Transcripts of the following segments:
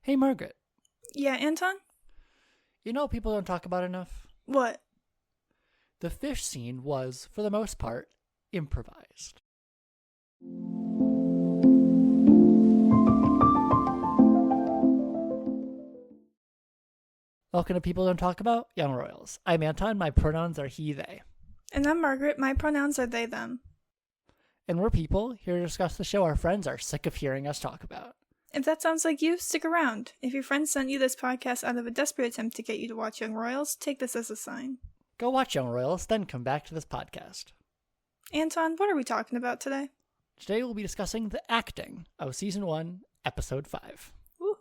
Hey, Margaret. Yeah, Anton? You know what people don't talk about enough? What? The fish scene was, for the most part, improvised. Welcome to People Don't Talk About, Young Royals. I'm Anton, my pronouns are he, they. And I'm Margaret, my pronouns are they, them. And we're people here to discuss the show our friends are sick of hearing us talk about. If that sounds like you, stick around. If your friends sent you this podcast out of a desperate attempt to get you to watch Young Royals, take this as a sign. Go watch Young Royals, then come back to this podcast. Anton, what are we talking about today? Today we'll be discussing the acting of Season 1, Episode 5. Woohoo!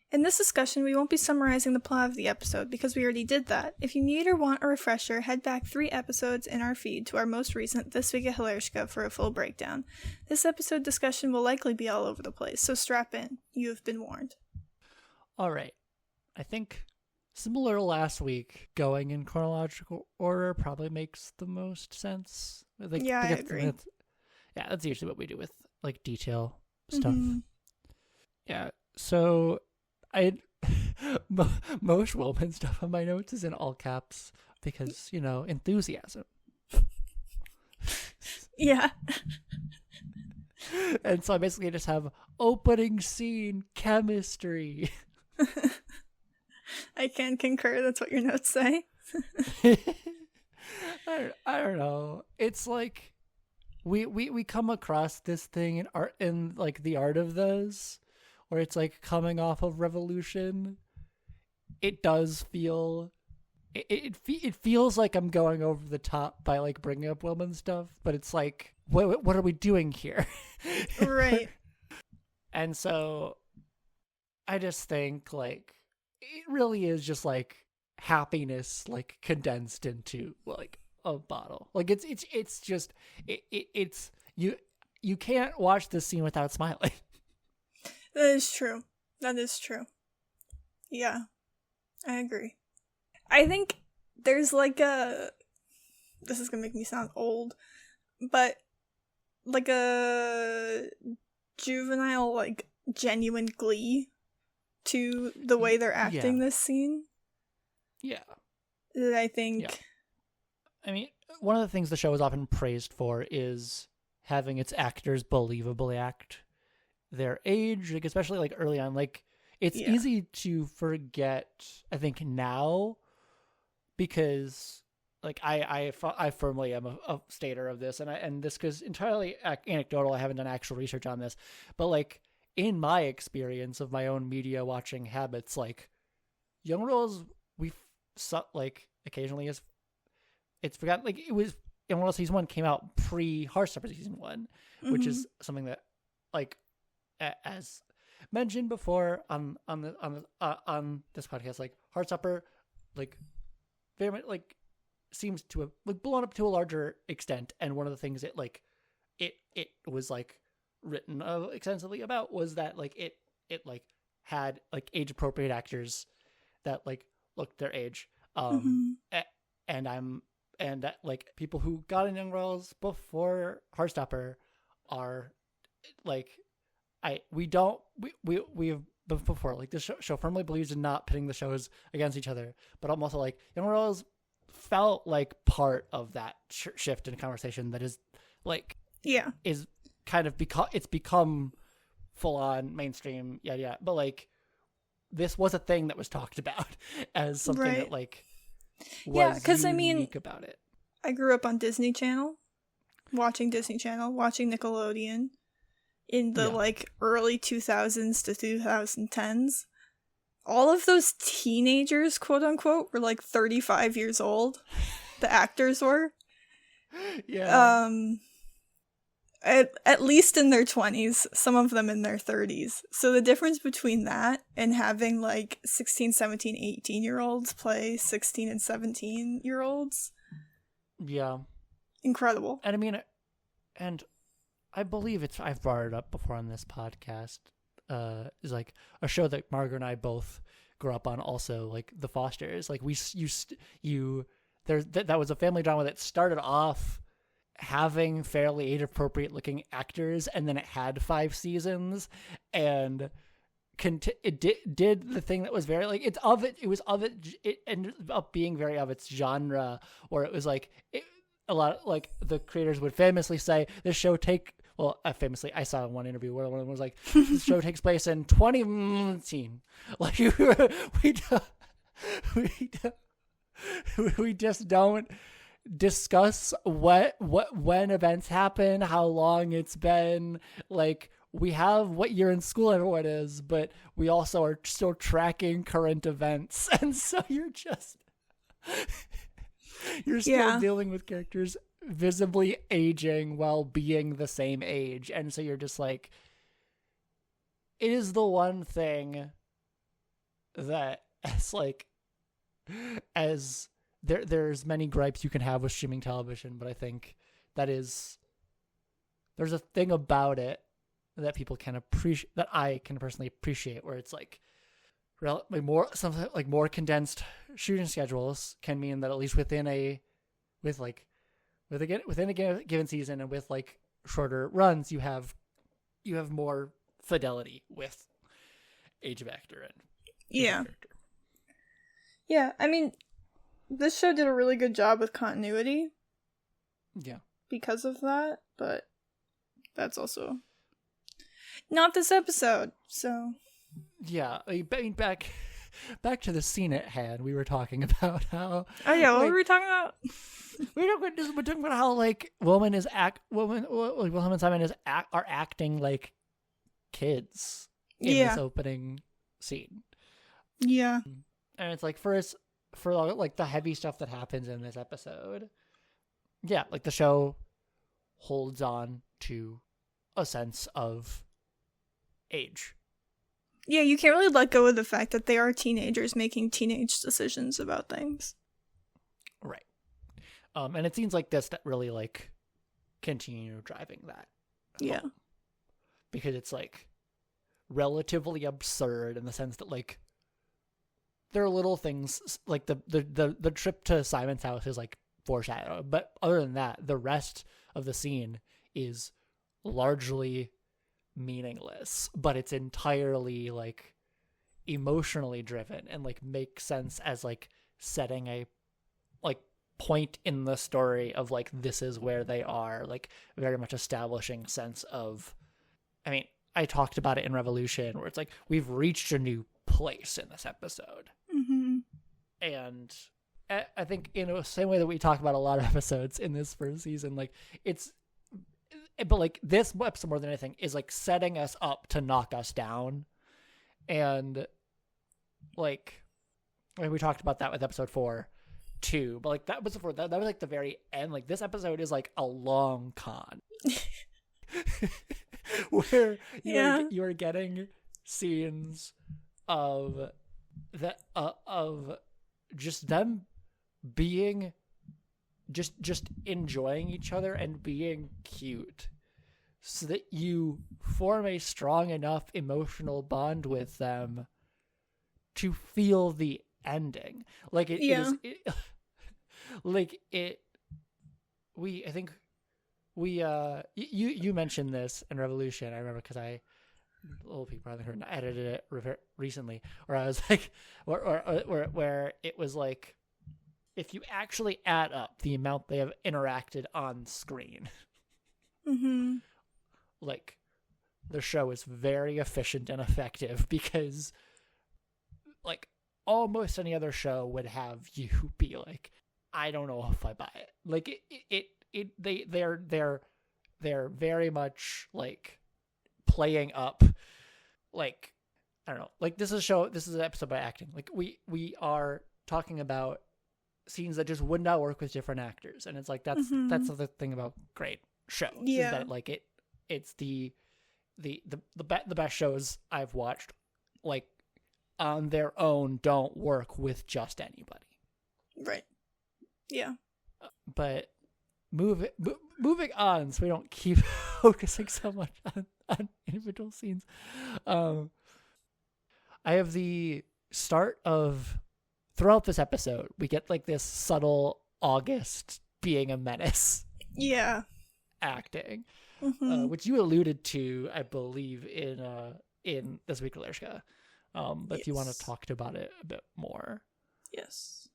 In this discussion, we won't be summarizing the plot of the episode because we already did that. If you need or want a refresher, head back 3 episodes in our feed to our most recent This Week at Hilarishka for a full breakdown. This episode discussion will likely be all over the place, so strap in. You have been warned. Alright, I think similar to last week, going in chronological order probably makes the most sense. I agree. That's usually what we do with like detail stuff. Mm-hmm. Yeah, so most Wilman stuff on my notes is in all caps because, you know, enthusiasm. Yeah. And so I basically just have opening scene chemistry. I can concur. That's what your notes say. I don't know. It's like we come across this thing in art, in like the art of those, where it's like coming off of Revolution. It does feel it feels like I'm going over the top by like bringing up Wilman stuff, but it's like what are we doing here? Right. And so I just think like it really is just like happiness like condensed into like a bottle. Like it's just it's you can't watch this scene without smiling. That is true. Yeah, I agree. I think there's like this is gonna make me sound old, but like a juvenile, like genuine glee to the way they're acting this scene. Yeah. That I think. Yeah. I mean, one of the things the show is often praised for is having its actors believably act their age, like especially like early on. Like it's easy to forget, I think, now, because like I firmly am a stater of this, and this is entirely anecdotal. I haven't done actual research on this, but like in my experience of my own media watching habits, like Young Royals, like occasionally is it's forgotten. Like it was Young Royals season 1 came out pre Heartstopper season 1, which is something that like as mentioned before on this podcast, like Heartstopper like very much like seems to have like blown up to a larger extent, and one of the things it was like written extensively about was that like it like had like age appropriate actors that like looked their age, and that like people who got in Young Royals before Heartstopper are like we've before like this show firmly believes in not pitting the shows against each other, but I'm also like Young Royals felt like part of that shift in conversation that is like is kind of become full on mainstream, but like this was a thing that was talked about as something that like was unique about it. I grew up on Disney Channel, watching Nickelodeon in the like early 2000s to 2010s. All of those teenagers, quote unquote, were like 35 years old. The actors were. Yeah. At least in their 20s, some of them in their 30s. So the difference between that and having like 16, 17, 18-year-olds play 16 and 17-year-olds. Yeah. Incredible. And I mean, and I believe I've brought it up before on this podcast, is like a show that Margaret and I both grew up on also, like The Fosters. Like that was a family drama that started off having fairly age appropriate looking actors, and then it had 5 seasons and did the thing that was very like it ended up being very of its genre, or it was like a lot like the creators would famously say this show famously I saw in one interview where one of them was like this show takes place in 2019, like we just don't discuss when events happen, how long it's been, like we have what year in school everyone is, but we also are still tracking current events, and so you're still dealing with characters visibly aging while being the same age, and so you're just like, it is the one thing that as there's many gripes you can have with streaming television, but I think there's a thing about it that people can appreciate, that I can personally appreciate, where it's like something like more condensed shooting schedules can mean that at least within a given season and with like shorter runs, you have more fidelity with age of actor and character. Yeah, I mean, this show did a really good job with continuity. Yeah. Because of that, but that's also not this episode, so. Yeah, I mean, back to the scene at hand, we were talking about how... Oh yeah, what were we talking about? We're talking about how, like, Wilhelm and Simon are acting like kids in this opening scene. Yeah. And it's like, for like the heavy stuff that happens in this episode, yeah, like the show holds on to a sense of age. Yeah, you can't really let go of the fact that they are teenagers making teenage decisions about things. Right. And it seems like this that really like continue driving that. Yeah. Because it's like relatively absurd in the sense that like there are little things like the trip to Simon's house is like foreshadowed, but other than that, the rest of the scene is largely meaningless, but it's entirely like emotionally driven and like makes sense as like setting a like point in the story of like this is where they are, like very much establishing sense of, I mean, I talked about it in Revolution where it's like we've reached a new place in this episode. Mm-hmm. And I think in the same way that we talk about a lot of episodes in this first season, like but like this episode more than anything is like setting us up to knock us down. And like we talked about that with episode 4 too, but like that was that was like the very end. Like this episode is like a long con where you are getting scenes of just them being just enjoying each other and being cute, so that you form a strong enough emotional bond with them to feel the ending. Like it is like it I think you mentioned this in Revolution, I remember, because little people probably heard, I edited it recently, where I was like, where it was like, if you actually add up the amount they have interacted on screen, mm-hmm. like the show is very efficient and effective, because like almost any other show would have you be like, I don't know if I buy it. Like they're very much like playing up, like, I don't know, like this is an episode by acting. Like we are talking about scenes that just would not work with different actors, and it's like that's the thing about great shows, is that like it's the best shows I've watched, like on their own, don't work with just anybody. Right. Yeah. But moving on, so we don't keep focusing so much on individual scenes. I have the start of, throughout this episode, we get like this subtle August being a menace. Yeah. Acting, mm-hmm. Which you alluded to, I believe, in this week, Alershka. But if you want to talk about it a bit more. Yes.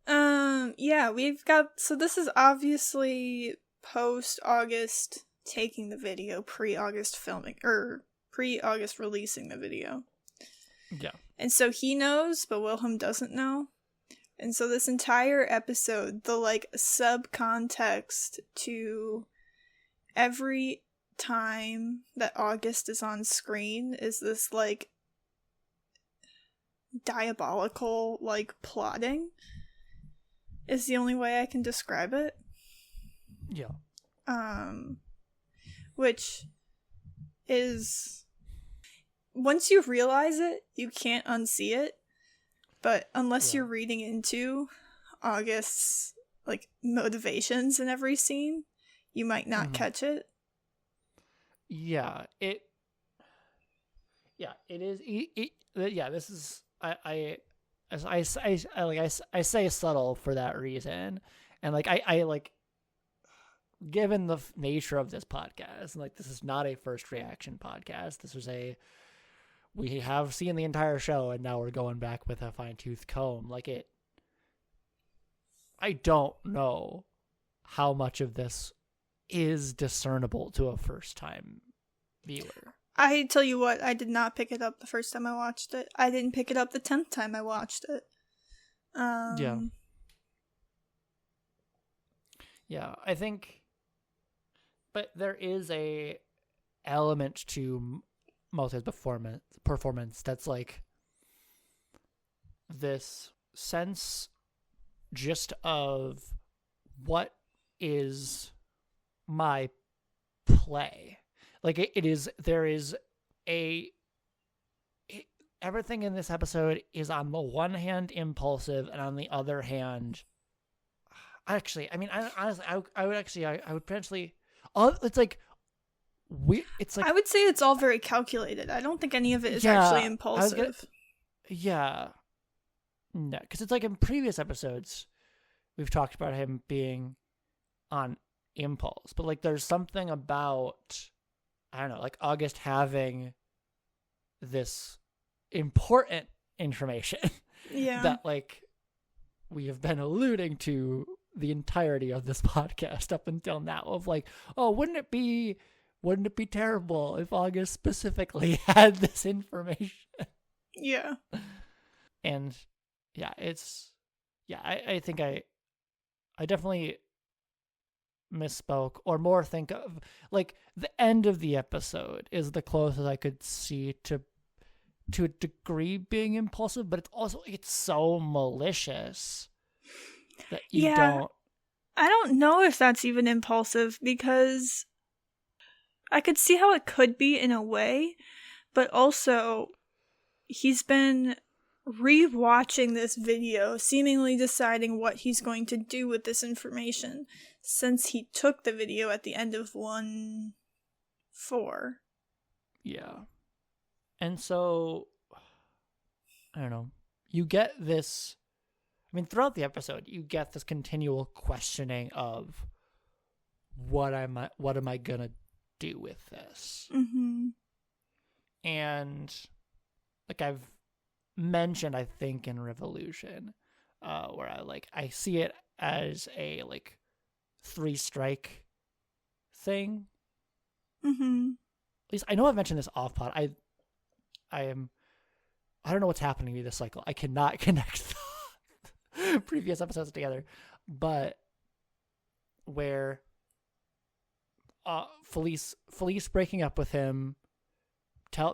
Yeah, we've got, so this is obviously post-August taking the video, pre-August filming, or pre-August releasing the video. Yeah. And so he knows, but Wilhelm doesn't know. And so this entire episode, the, like, subcontext to every time that August is on screen is this, like, diabolical, like, plotting is the only way I can describe it. Yeah. Which is, once you realize it, you can't unsee it. But unless you're reading into August's, like, motivations in every scene, you might not catch it. Yeah, it is. This is. I say subtle for that reason, and like I like, given the nature of this podcast, like, this is not a first reaction podcast. This was we have seen the entire show, and now we're going back with a fine-tooth comb. Like, I don't know how much of this is discernible to a first-time viewer. I tell you what, I did not pick it up the first time I watched it. I didn't pick it up the 10th time I watched it. Yeah, I think, but there is a element to Malte's performance that's like this sense just of what is my play. Like, everything in this episode is on the one hand impulsive, and on the other hand, I would potentially, it's like, I would say it's all very calculated. I don't think any of it is actually impulsive. No, because it's like in previous episodes, we've talked about him being on impulse, but like, there's something about, I don't know, like August having this important information that, like, we have been alluding to the entirety of this podcast up until now, of like, oh, wouldn't it be terrible if August specifically had this information? Yeah. And I think I definitely misspoke, or more think of, like, the end of the episode is the closest I could see to a degree being impulsive, but it's so malicious that you don't. I don't know if that's even impulsive, because I could see how it could be in a way, but also he's been rewatching this video, seemingly deciding what he's going to do with this information since he took the video at the end of 1-4. Yeah. And so, I don't know, you get this, I mean, throughout the episode, you get this continual questioning of, what am I gonna do with this? Mm-hmm. And, like, I've mentioned, I think, in Revolution, where I see it as a, like, 3-strike thing. Mm-hmm. At least I know I've mentioned this off pod. I don't know what's happening to me this cycle. I cannot connect the previous episodes together, but where Felice breaking up with him,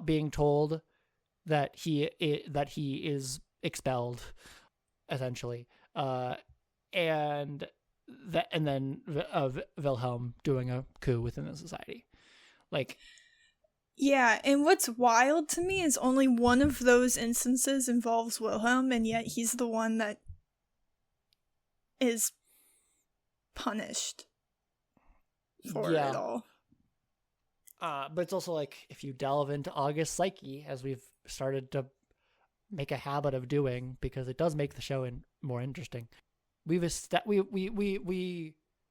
being told that he is expelled, essentially, and then Wilhelm doing a coup within the society, like. Yeah, and what's wild to me is only one of those instances involves Wilhelm, and yet he's the one that is punished for it all. But it's also like, if you delve into August's psyche, as we've started to make a habit of doing, because it does make the show more interesting. We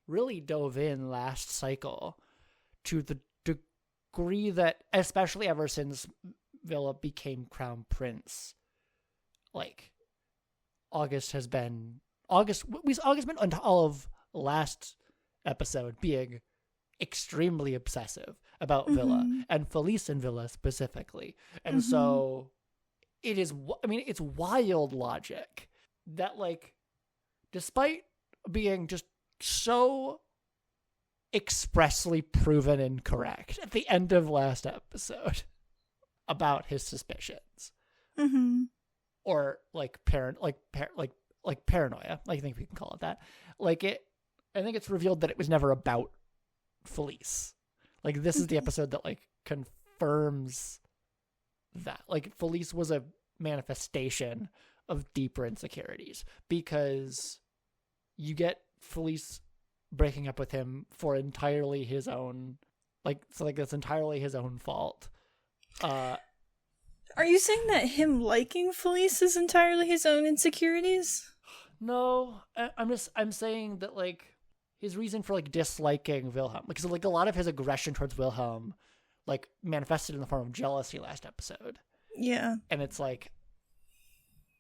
really dove in last cycle to the agree that, especially ever since Villa became crown prince, like August been on all of last episode being extremely obsessive about Villa and Felice and Villa specifically. And so it's wild logic that, like, despite being just so expressly proven incorrect at the end of last episode about his suspicions, or like paranoia, I think we can call it that. I think it's revealed that it was never about Felice. Like, this is the episode that, like, confirms that, like, Felice was a manifestation of deeper insecurities, because you get Felice breaking up with him for entirely his own, that's entirely his own fault. Are you saying that him liking Felice is entirely his own insecurities? No, I'm saying that, like, his reason for, like, disliking Wilhelm, because, like, a lot of his aggression towards Wilhelm, like, manifested in the form of jealousy last episode. Yeah. And it's like,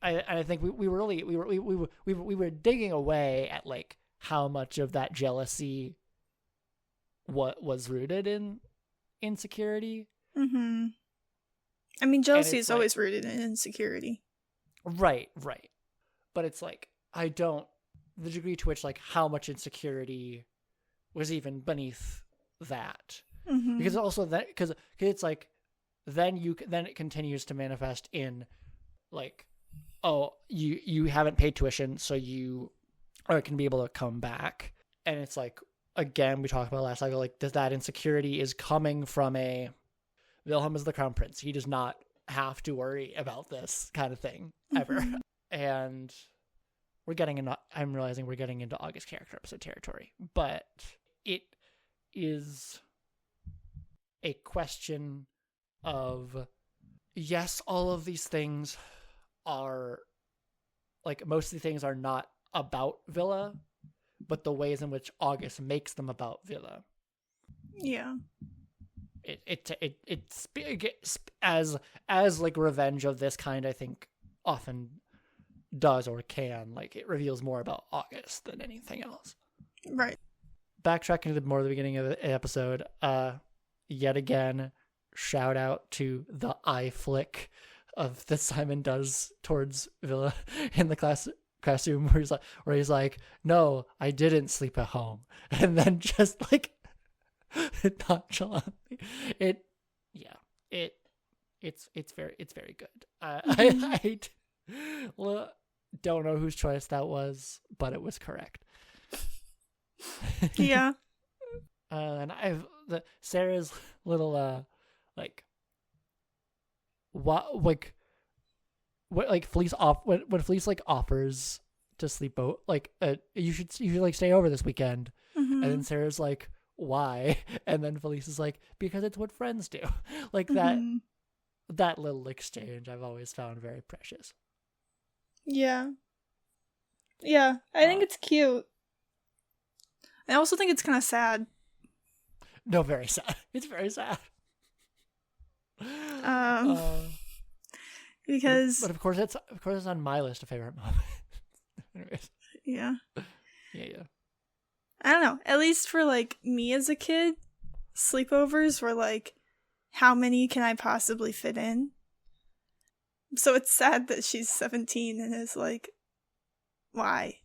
I think we were digging away at, like, how much of that jealousy was rooted in insecurity. I mean, jealousy is always rooted in insecurity. Right. But it's like, the degree to which, like, how much insecurity was even beneath that. Because also that, because it's like, then it continues to manifest in, like, oh, you haven't paid tuition, so you can be able to come back. And it's like, again, we talked about last cycle, like, that insecurity is coming from Wilhelm is the crown prince. He does not have to worry about this kind of thing ever. And I'm realizing we're getting into August character episode territory, but it is a question of, yes, all of these things are, like, most of the things are not about Villa, but the ways in which August makes them about Villa. Yeah. It's as like revenge of this kind, I think, often does or can, like, it reveals more about August than anything else. Right. Backtracking to more of the beginning of the episode, yet again, shout out to the eye flick of that Simon does towards Villa in the classroom, where he's like, no, I didn't sleep at home, and then just, like, nonchalantly, it's very good. I don't know whose choice that was, but it was correct. Yeah. And Sarah's little what Felice when Felice, like, offers to sleep out, like, you should like stay over this weekend, and then Sarah's like, why? And then Felice is like, because it's what friends do. Like, that little exchange I've always found very precious. Yeah. I think it's cute. I also think it's kind of sad. No, very sad. It's very sad. Because, but of course it's on my list of favorite moments. Anyways. Yeah. Yeah. I don't know. At least for, like, me as a kid, sleepovers were like, how many can I possibly fit in? So it's sad that she's 17 and is like, why?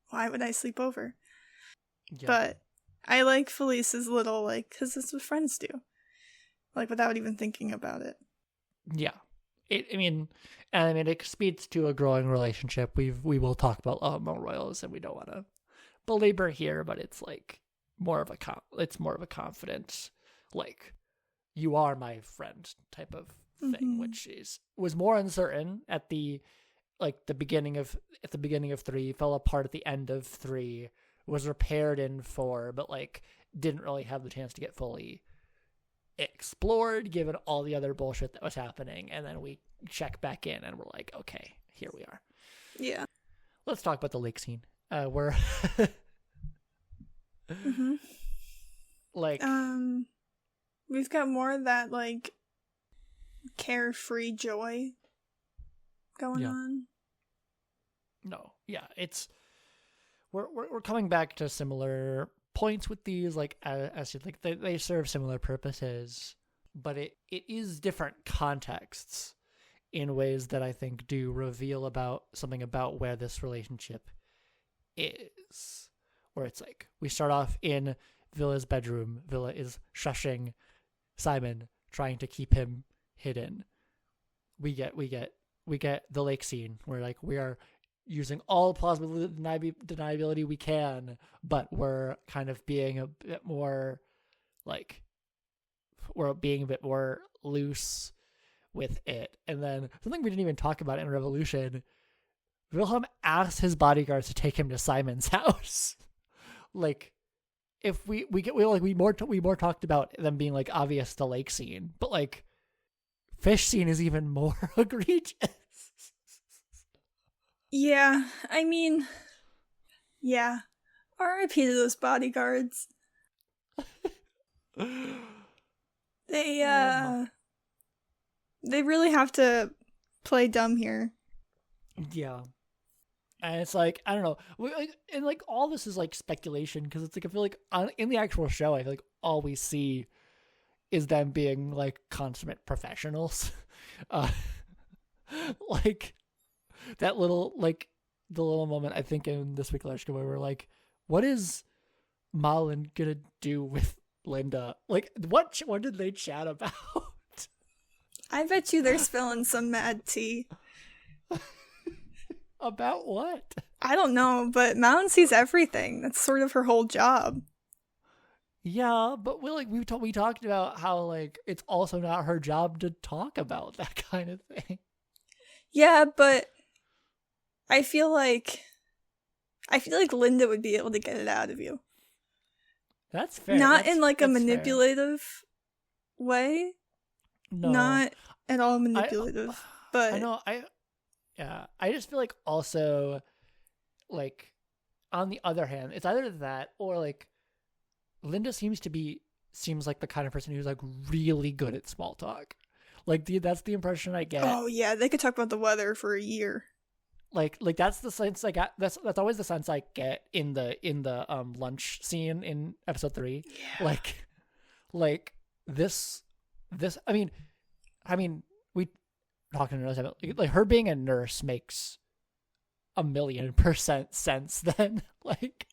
Why would I sleep over? Yeah. But I like Felice's little, like, because it's what friends do. Like, without even thinking about it. Yeah. It speaks to a growing relationship. We will talk about Mont Royals, and we don't want to belabor here, but it's like more of a confident, like, you are my friend type of thing, which was more uncertain at the beginning of 3, fell apart at the end of 3, was repaired in 4, but, like, didn't really have the chance to get fully explored given all the other bullshit that was happening. And then we check back in and we're like, okay, here we are. Yeah. Let's talk about the lake scene. Where like We've got more of that, like, carefree joy going on. No, yeah, it's we're coming back to similar points with these, like as you like they serve similar purposes, but it is different contexts in ways that I think do reveal about something about where this relationship is. Where it's like we start off in Villa's bedroom. Villa is shushing Simon, trying to keep him hidden. We get the lake scene where like we are using all plausible deniability we can, but we're kind of being a bit more like we're being a bit more loose with it. And then something we didn't even talk about in Revolution, Wilhelm asks his bodyguards to take him to Simon's house. Like, if we more talked about them being like obvious the lake scene, but like fish scene is even more egregious. Yeah, I mean, yeah. R.I.P. to those bodyguards. They really have to play dumb here. Yeah. And it's like, I don't know. And like all this is like speculation because it's like, I feel like in the actual show, I feel like all we see is them being like consummate professionals. Like that little, like the little moment I think in This Week Leshka where we're like, what is Malin gonna do with Linda? Like what did they chat about? I bet you they're spilling some mad tea. About what? I don't know, but Malin sees everything. That's sort of her whole job. Yeah, but we talked about how like it's also not her job to talk about that kind of thing. Yeah, but I feel like Linda would be able to get it out of you. That's fair. Not in like a manipulative way. No. Not at all manipulative. But I know I just feel like also like on the other hand, it's either that or like Linda seems like the kind of person who's like really good at small talk. Like that's the impression I get. Oh yeah, they could talk about the weather for a year. Like that's the sense I got. That's always the sense I get in the lunch scene in episode 3. Yeah. Like this. I mean, we talking to nurse. Like her being a nurse makes 1,000,000% sense. Then like.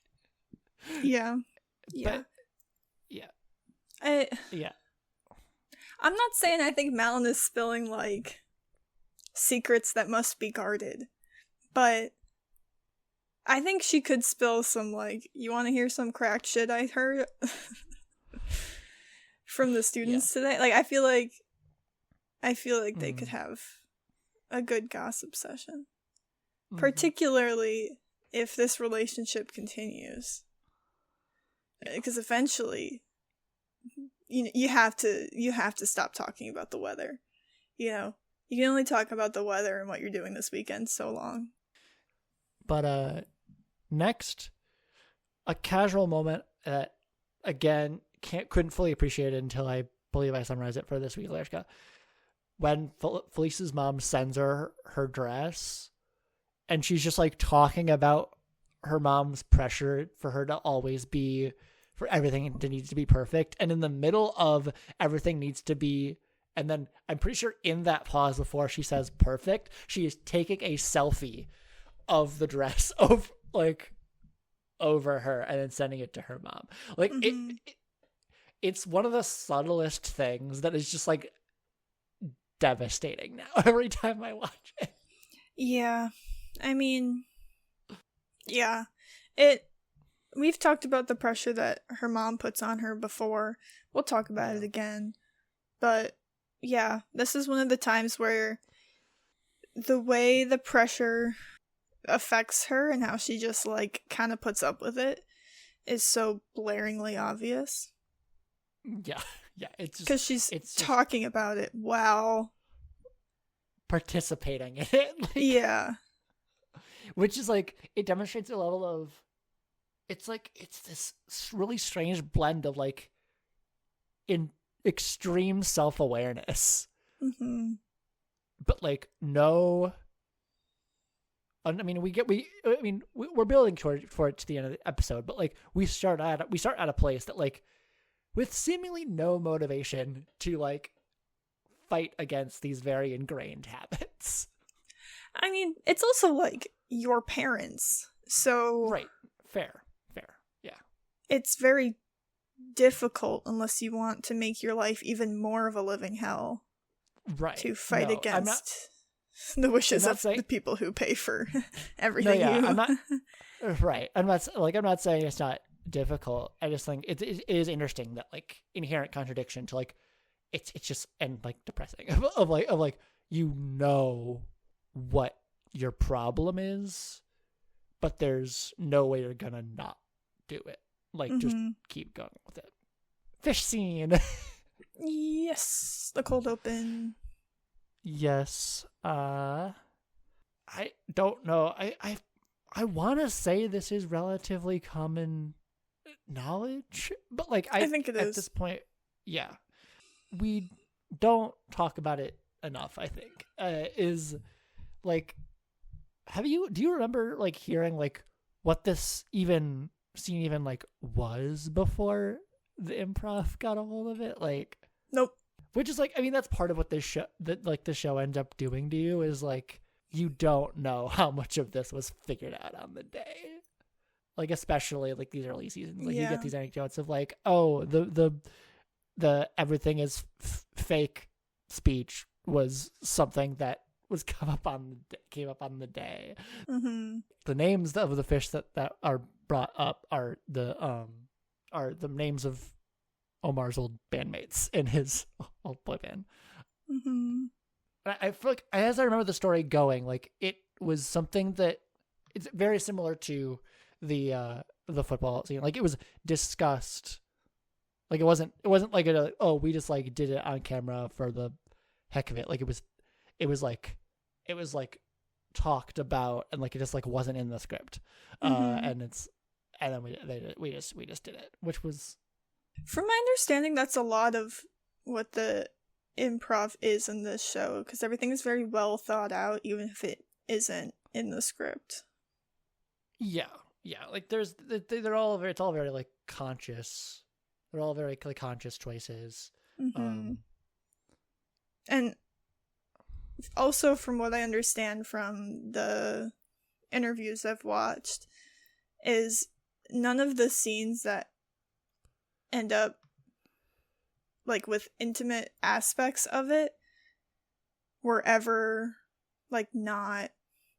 Yeah. But, yeah. Yeah. I'm not saying I think Malin is spilling, like, secrets that must be guarded, but I think she could spill some, like, you want to hear some cracked shit I heard from the students today? Like, I feel like they could have a good gossip session, particularly if this relationship continues, because eventually you have to stop talking about the weather. You know, you can only talk about the weather and what you're doing this weekend so long. But next, a casual moment that again couldn't fully appreciate it until I believe I summarized it for This Week Leshka. When Felice's mom sends her dress, and she's just like talking about her mom's pressure for her to always be. For everything to needs to be perfect, and in the middle of everything needs to be, and then I'm pretty sure in that pause before she says perfect, she is taking a selfie of the dress over her and then sending it to her mom. Like it's one of the subtlest things that is just like devastating now every time I watch it. Yeah, I mean, yeah, we've talked about the pressure that her mom puts on her before. We'll talk about it again. But yeah, this is one of the times where the way the pressure affects her and how she just like kind of puts up with it is so blaringly obvious. Yeah. It's just because she's talking about it while participating in it. Yeah. Which is like, it demonstrates a level of, it's this really strange blend of like extreme self-awareness. Mm-hmm. But like no, I mean we're building for it to the end of the episode, but like we start at a place that like with seemingly no motivation to like fight against these very ingrained habits. I mean, it's also like your parents, so right, fair, yeah. It's very difficult unless you want to make your life even more of a living hell. Right. To fight against the wishes of the people who pay for everything. No, yeah, I'm not. Right. I'm not saying it's not difficult. I just think it is interesting that like inherent contradiction to like it's just and like depressing of like you know what your problem is, but there's no way you're gonna not do it. Like just keep going with it. Fish scene. Yes, the cold open. Yes. I don't know. I want to say this is relatively common knowledge, but like I think it is at this point. Yeah, we don't talk about it enough. I think is like, do you remember like hearing like what this scene even like was before the Improv got a hold of it? Like, nope. Which is like, I mean, that's part of what the show ends up doing to you is like you don't know how much of this was figured out on the day. Like especially like these early seasons, like you get these anecdotes of like, oh, the everything is fake speech was something that was came up on the day. Mm-hmm. The names of the fish that are brought up are the names of Omar's old bandmates in his old boy band. Mm-hmm. I feel like as I remember the story going, like it was something that it's very similar to the football scene. Like it was discussed. Like it wasn't like we just like did it on camera for the heck of it. Like it was like talked about and like it just like wasn't in the script. And then we just did it, which was. From my understanding, that's a lot of what the improv is in this show, because everything is very well thought out, even if it isn't in the script. Yeah. Like it's all very like conscious. They're all very like conscious choices. Mm-hmm. And also, from what I understand from the interviews I've watched, is none of the scenes that end up like with intimate aspects of it were ever like not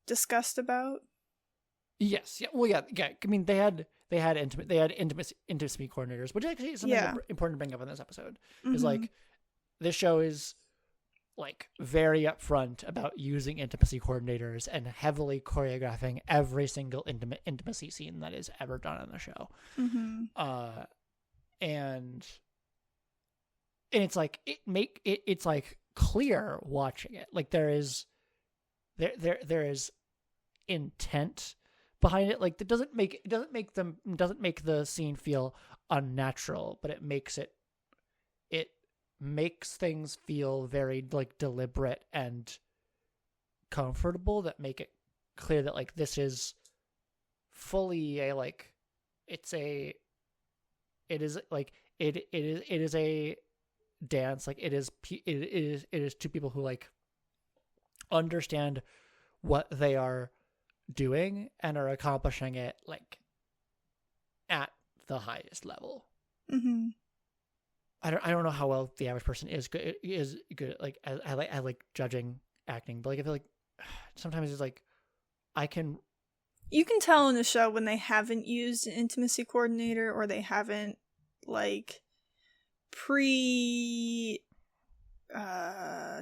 discussed about. Yes. Yeah. Well, yeah. I mean, they had intimacy coordinators, which actually is something important to bring up in this episode. Is like this show is like very upfront about using intimacy coordinators and heavily choreographing every single intimacy scene that is ever done on the show. And it's like it's like clear watching it. Like there is intent behind it. Like it doesn't make the scene feel unnatural, but it makes things feel very like deliberate and comfortable, that make it clear that like this is fully a like it is a dance. Like it is two people who like understand what they are doing and are accomplishing it like at the highest level. I don't know how well the average person is good like I like judging acting, but like I feel like sometimes it's like you can tell in the show when they haven't used an intimacy coordinator, or they haven't like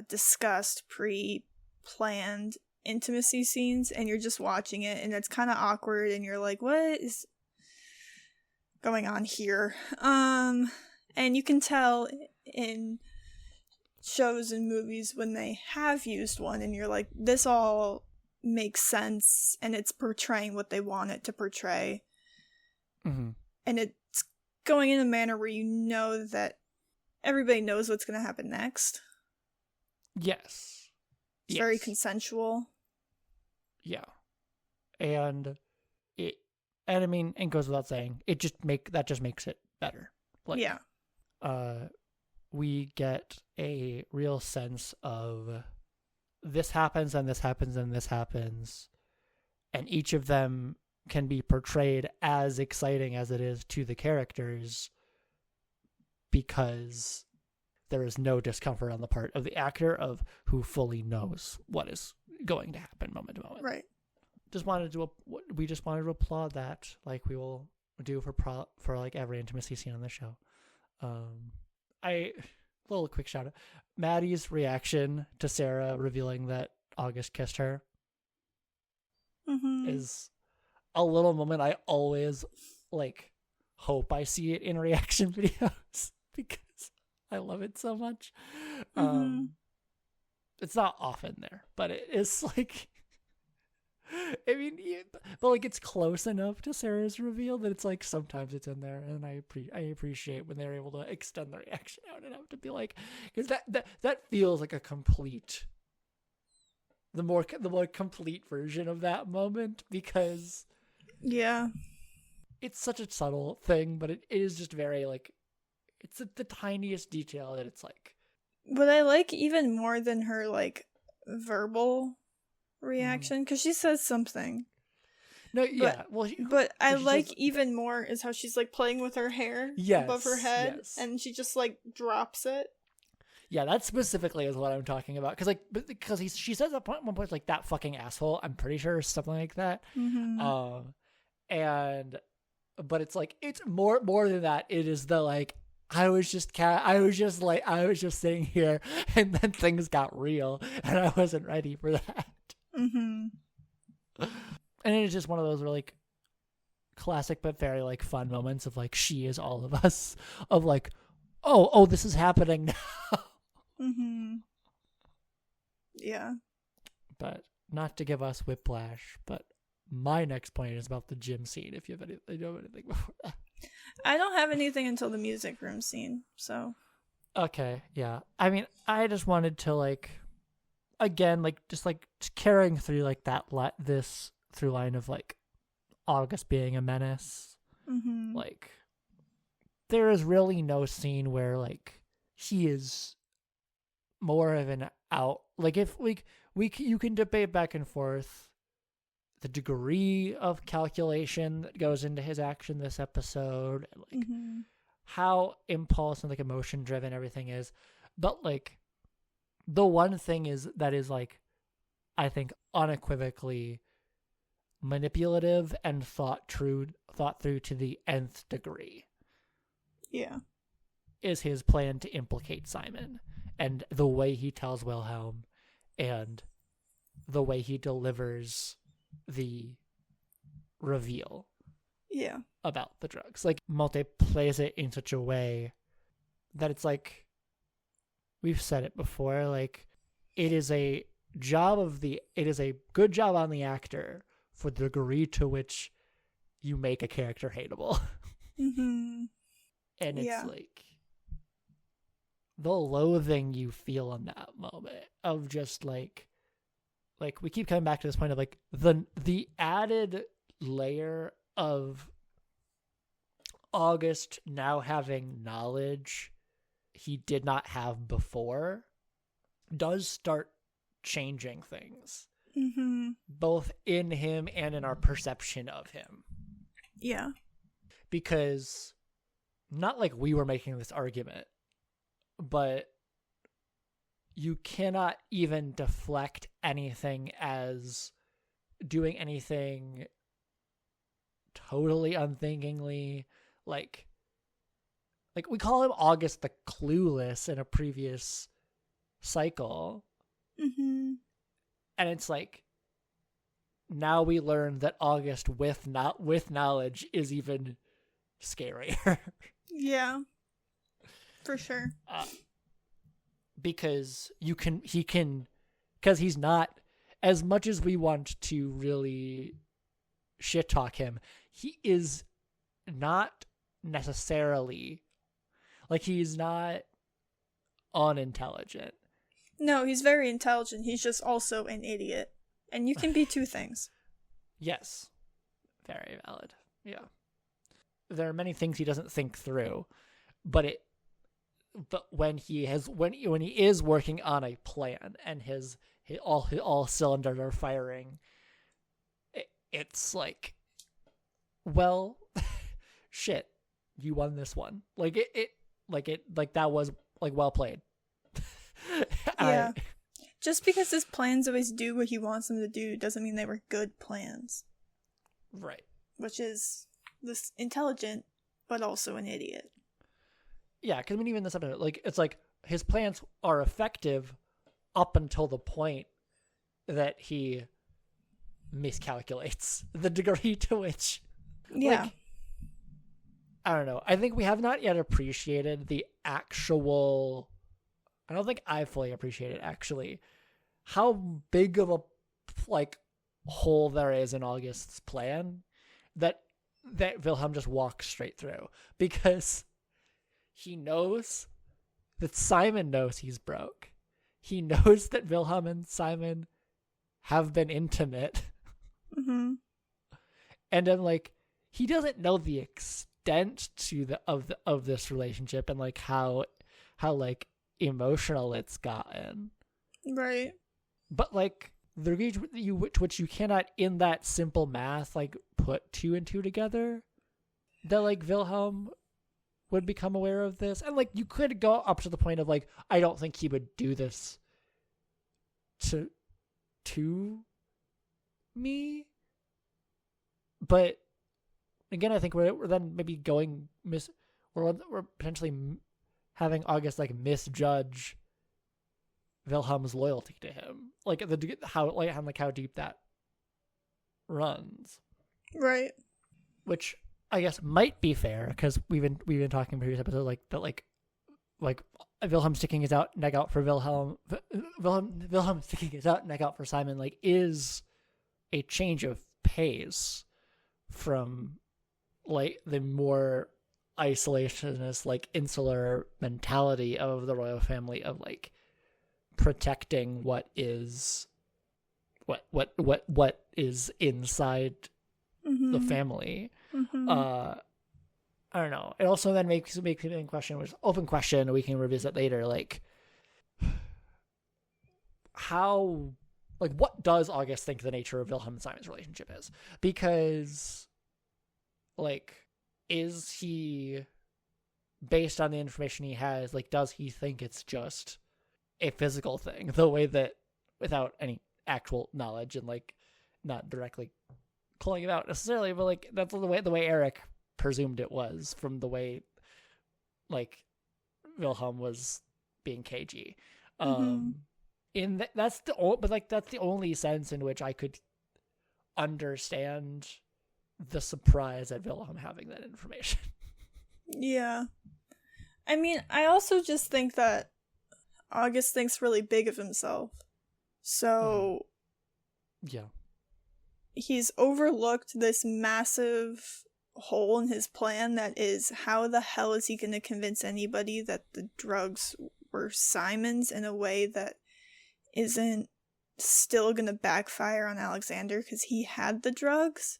discussed pre-planned intimacy scenes, and you're just watching it and it's kind of awkward and you're like, what is going on here? And you can tell in shows and movies when they have used one and you're like, this all makes sense and it's portraying what they want it to portray. And it's going in a manner where you know that everybody knows what's going to happen next. Yes. It's very consensual. Yeah. And I mean, it goes without saying, that just makes it better. Like, yeah. We get a real sense of this happens and this happens and this happens, and each of them can be portrayed as exciting as it is to the characters because there is no discomfort on the part of the actor of who fully knows what is going to happen moment to moment. Right. We just wanted to applaud that, like we will do for like every intimacy scene on the show. Little quick shout out. Maddie's reaction to Sarah revealing that August kissed her is a little moment I always like hope I see it in reaction videos because I love it so much. It's not often there, but it is like, I mean, but like it's close enough to Sarah's reveal that it's like sometimes it's in there, and I appreciate when they're able to extend the reaction out enough to be like, because that feels like a complete, the more complete version of that moment, because it's such a subtle thing, but it is just very like, it's the tiniest detail that it's like. What I like even more than her like verbal reaction, because she says something. No, yeah. But I like even more is how she's like playing with her hair above her head, and she just like drops it. Yeah, that specifically is what I'm talking about. Because she says at one point like that fucking asshole. I'm pretty sure something like that. But it's like it's more than that. It is the like I was just sitting here, and then things got real, and I wasn't ready for that. And it is just one of those like classic but very like fun moments of like she is all of us, of like oh this is happening now. Yeah. But not to give us whiplash, but my next point is about the gym scene. If you have anything before that. I don't have anything until the music room scene, so. Okay, yeah. I mean, I just wanted to like, again, like just carrying through like this through line of like August being a menace. Like, there is really no scene where like he is more of an out. Like if you can debate back and forth the degree of calculation that goes into his action this episode, like how impulse and like emotion driven everything is, but like the one thing is that is like I think unequivocally manipulative and thought through to the nth degree. Yeah, is his plan to implicate Simon, and the way he tells Wilhelm, and the way he delivers the reveal about the drugs. Like Malte plays it in such a way that it's like, we've said it before, like it is a good job on the actor for the degree to which you make a character hateable. And it's like the loathing you feel in that moment of just like we keep coming back to this point of like the added layer of August now having knowledge he did not have before does start changing things, both in him and in our perception of him. Yeah. Because not like we were making this argument, but you cannot even deflect anything as doing anything totally unthinkingly. Like we call him August the Clueless in a previous cycle. And it's like, now we learn that August with knowledge is even scarier. Yeah, for sure. Because because he's not, as much as we want to really shit talk him, he is not necessarily, like he's not unintelligent. No, he's very intelligent. He's just also an idiot. And you can be two things. Yes. Very valid. Yeah. There are many things he doesn't think through, but when he is working on a plan and all cylinders are firing, it's like, well, shit, you won this one. Like that was like well played. Yeah. Just because his plans always do what he wants them to do doesn't mean they were good plans. Right. Which is this intelligent, but also an idiot. Yeah, because even this episode, like, it's like his plans are effective up until the point that he miscalculates the degree to which, yeah, like, I don't know. I think we have not yet appreciated the actual. I don't think I fully appreciated actually how big of a like hole there is in August's plan that Wilhelm just walks straight through, because he knows that Simon knows he's broke. He knows that Wilhelm and Simon have been intimate. Mm-hmm. And then, like, he doesn't know the extent of this relationship and like how like emotional it's gotten. Right. But like the degree to which you cannot in that simple math like put 2 and 2 together, that like Wilhelm would become aware of this. And like you could go up to the point of like, I don't think he would do this to me. But again, I think we're then maybe going we're potentially having August like misjudge Wilhelm's loyalty to him, like how deep that runs. Right. Which I guess might be fair, because we've been talking in previous episodes like that, like Wilhelm sticking his neck out for Wilhelm sticking his neck out for Simon, like, is a change of pace from like the more isolationist, like insular mentality of the royal family of like protecting what is inside mm-hmm. the family. Mm-hmm. I don't know. It also then makes me question, which is open question we can revisit later, like how, like, what does August think the nature of Wilhelm and Simon's relationship is? Because, like, is he, based on the information he has, like, does he think it's just a physical thing, the way that, without any actual knowledge and like not directly calling it out necessarily, but like that's the way Eric presumed it was from the way like Wilhelm was being cagey. Mm-hmm. That's the only sense in which I could understand the surprise at Wilhelm having that information. Yeah. I mean, I also just think that August thinks really big of himself. So yeah. He's overlooked this massive hole in his plan that is, how the hell is he going to convince anybody that the drugs were Simon's in a way that isn't still going to backfire on Alexander because he had the drugs?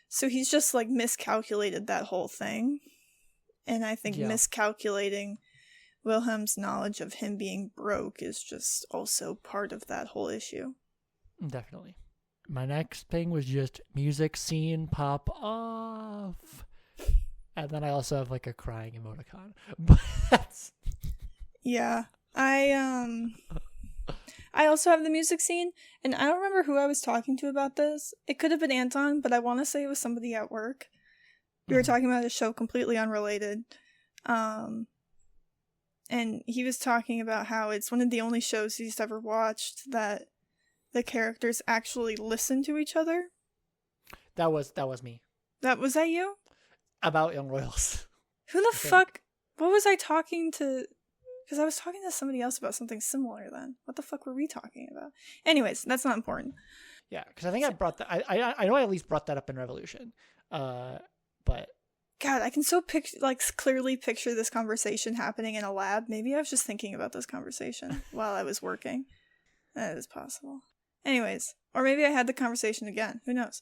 So he's just like miscalculated that whole thing. And I think miscalculating Wilhelm's knowledge of him being broke is just also part of that whole issue. Definitely. My next thing was just music scene pop off. And then I also have like a crying emoticon. But that's... Yeah. I also have the music scene, and I don't remember who I was talking to about this. It could have been Anton, but I want to say it was somebody at work. We were talking about a show completely unrelated. And he was talking about how it's one of the only shows he's ever watched that the characters actually listen to each other. That was me. Was that you? About Young Royals. Who the fuck? What was I talking to? Because I was talking to somebody else about something similar then. What the fuck were we talking about? Anyways, that's not important. Yeah, because I think I brought that. I know I at least brought that up in Revolution. But God, I can so clearly picture this conversation happening in a lab. Maybe I was just thinking about this conversation while I was working. That is possible. Anyways, or maybe I had the conversation again. Who knows?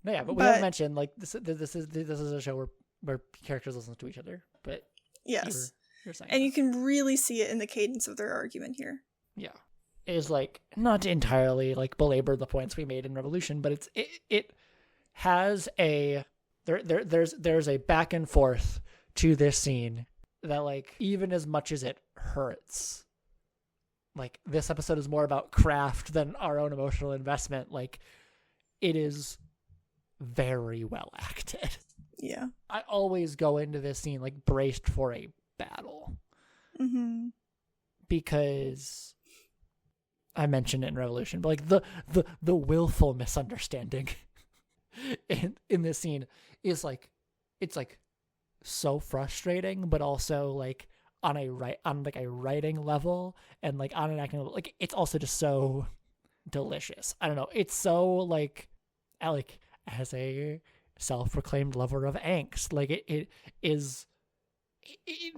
No, yeah, but we haven't mentioned like this is a show where characters listen to each other. But yes, you're saying, and you can really see it in the cadence of their argument here. Yeah, it is like not entirely like belabor the points we made in Revolution, but it has a there's a back and forth to this scene that like even as much as it hurts, like this episode is more about craft than our own emotional investment. Like it is very well acted. Yeah, I always go into this scene like braced for a battle. Mm-hmm. Because I mentioned it in Revolution, but like the willful misunderstanding in this scene is like it's like so frustrating, but also like on a writing level and like on an acting level, like it's also just so delicious. I don't know. It's so like as a self-proclaimed lover of angst, like it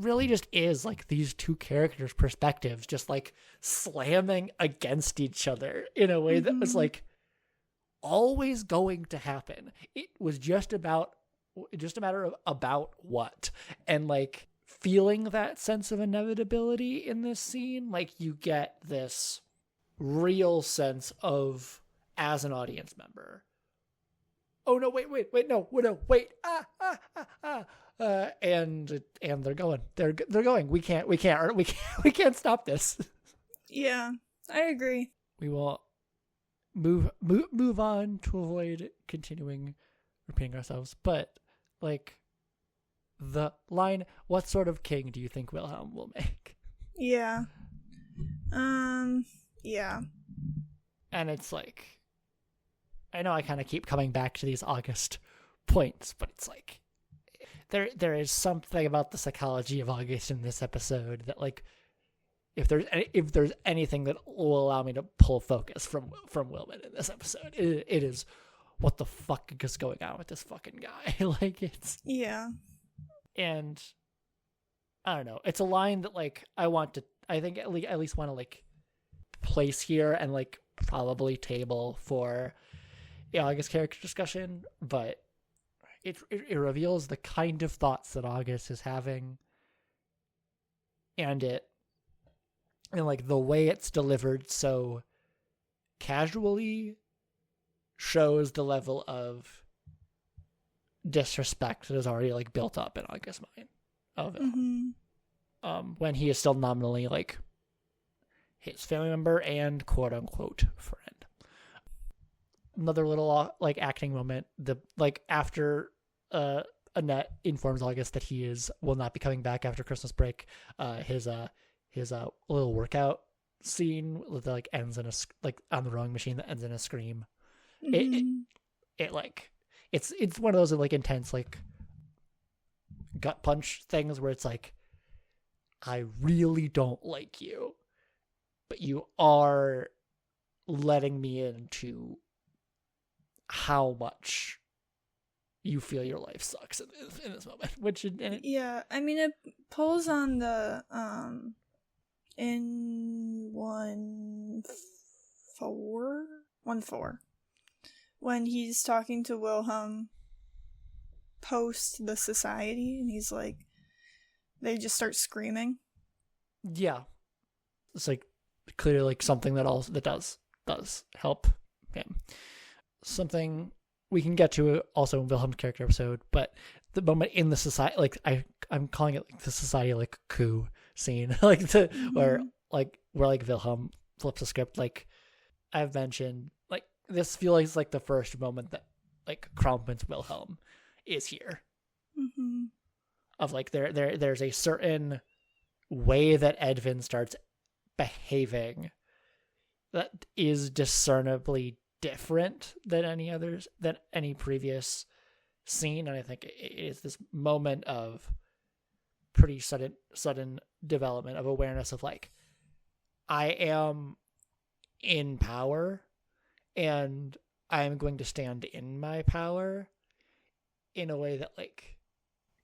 really just is like these two characters' perspectives just like slamming against each other in a way that was like always going to happen. It was just a matter of about what, and like feeling that sense of inevitability in this scene, like you get this real sense of, as an audience member, oh no, wait, and they're going. We can't stop this. Yeah, I agree. We will move on to avoid continuing repeating ourselves. But like the line, "What sort of king do you think Wilhelm will make?" Yeah. Yeah. And it's like, I know I kind of keep coming back to these August points, but it's like there is something about the psychology of August in this episode that like if there's anything that will allow me to pull focus from Wilman in this episode, it is what the fuck is going on with this fucking guy. Like it's and I don't know. It's a line that like I think at least want to like place here and like probably table for the August character discussion, but it reveals the kind of thoughts that August is having, and like the way it's delivered so casually shows the level of disrespect that is already like built up in August's mind of it. When he is still nominally like his family member and quote unquote friend. Another little like acting moment, after Annette informs August that he will not be coming back after Christmas break, his little workout scene that like ends in on the rowing machine that ends in a scream. It like it's one of those like intense like gut punch things where it's like, I really don't like you, but you are letting me into how much you feel your life sucks in this moment. Yeah, I mean it pulls on the in 1-4 when he's talking to Wilhelm post the society, and he's like, they just start screaming. Yeah, it's like clearly like something that does help him. Something we can get to also in Wilhelm's character episode, but the moment in the society, like I'm calling it like the society like coup scene, like where Wilhelm flips the script. Like I've mentioned, like this feels like the first moment that like Krampus Wilhelm is here. Of like there's a certain way that Edvin starts behaving that is discernibly different than any previous scene, and I think it is this moment of pretty sudden development of awareness of like, I am in power and I am going to stand in my power in a way that like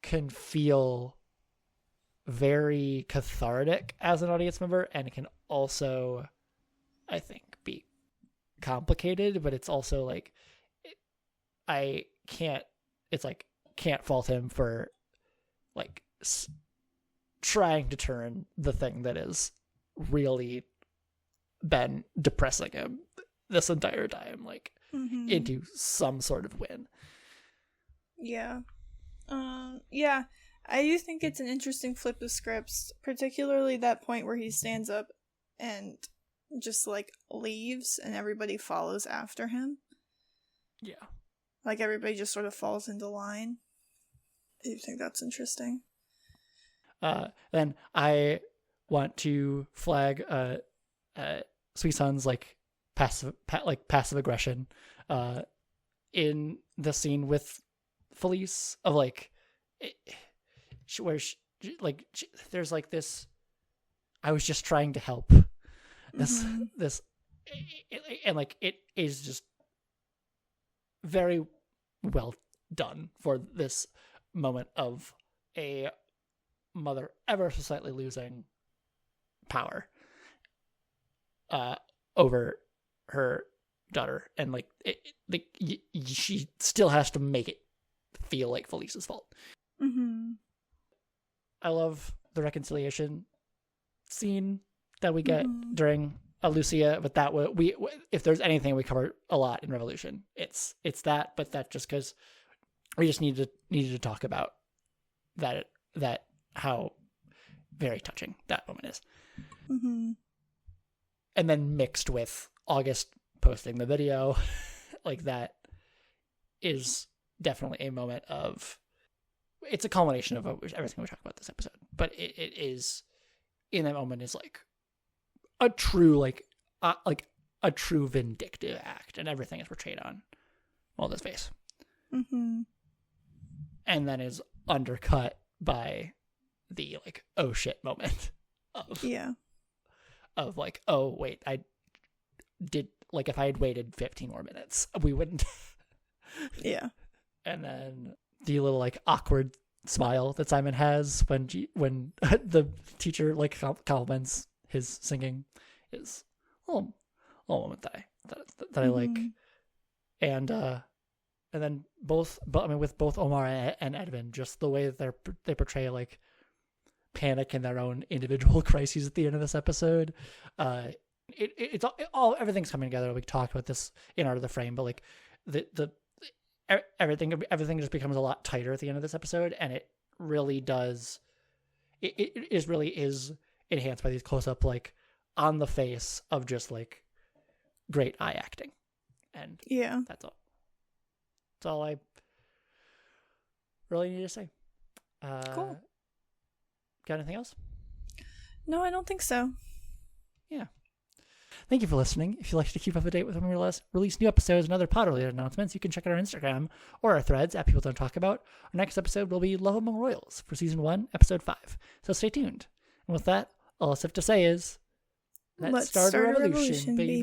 can feel very cathartic as an audience member, and it can also, I think, be complicated, but it's also like can't fault him for like trying to turn the thing that has really been depressing him this entire time like into some sort of win. Yeah. Yeah, I do think it's an interesting flip of scripts, particularly that point where he stands up and just like leaves and everybody follows after him. Yeah. Like everybody just sort of falls into line. I do think that's interesting. Then I want to flag Sweet Son's like passive aggression in the scene with Felice of like there's like this I was just trying to help this and like it is just very well done for this moment of a mother ever so slightly losing power over her daughter, and like she still has to make it feel like Felice's fault. I love the reconciliation scene that we get during Lucia, but that we if there's anything we cover a lot in Revolution, it's that, but that just because we just needed to talk about that how very touching that moment is. And then mixed with August posting the video, like that is definitely a moment of, it's a culmination of everything we talk about this episode, but it is in that moment is like a true a true vindictive act, and everything is portrayed on Malte's face. And then is undercut by the like oh shit moment of like, oh wait, I did, like if I had waited 15 more minutes we wouldn't. And then the little like awkward smile that Simon has when the teacher like compliments his singing is a little moment that I like. And then with both Omar and Edwin, just the way that they portray like panic in their own individual crises at the end of this episode. It's all everything's coming together. We talked about this in Art of the Frame, but like everything just becomes a lot tighter at the end of this episode, and it really does. It really is enhanced by these close up like on the face of just like great eye acting, and that's all. That's all I really need to say. Cool. Got anything else? No, I don't think so. Yeah. Thank you for listening. If you'd like to keep up to date with when we release new episodes and other pod-related announcements, you can check out our Instagram or our threads at People Don't Talk About. Our next episode will be Love Among Royals for Season 1, Episode 5. So stay tuned. And with that, all I have to say is, let's start a revolution, baby.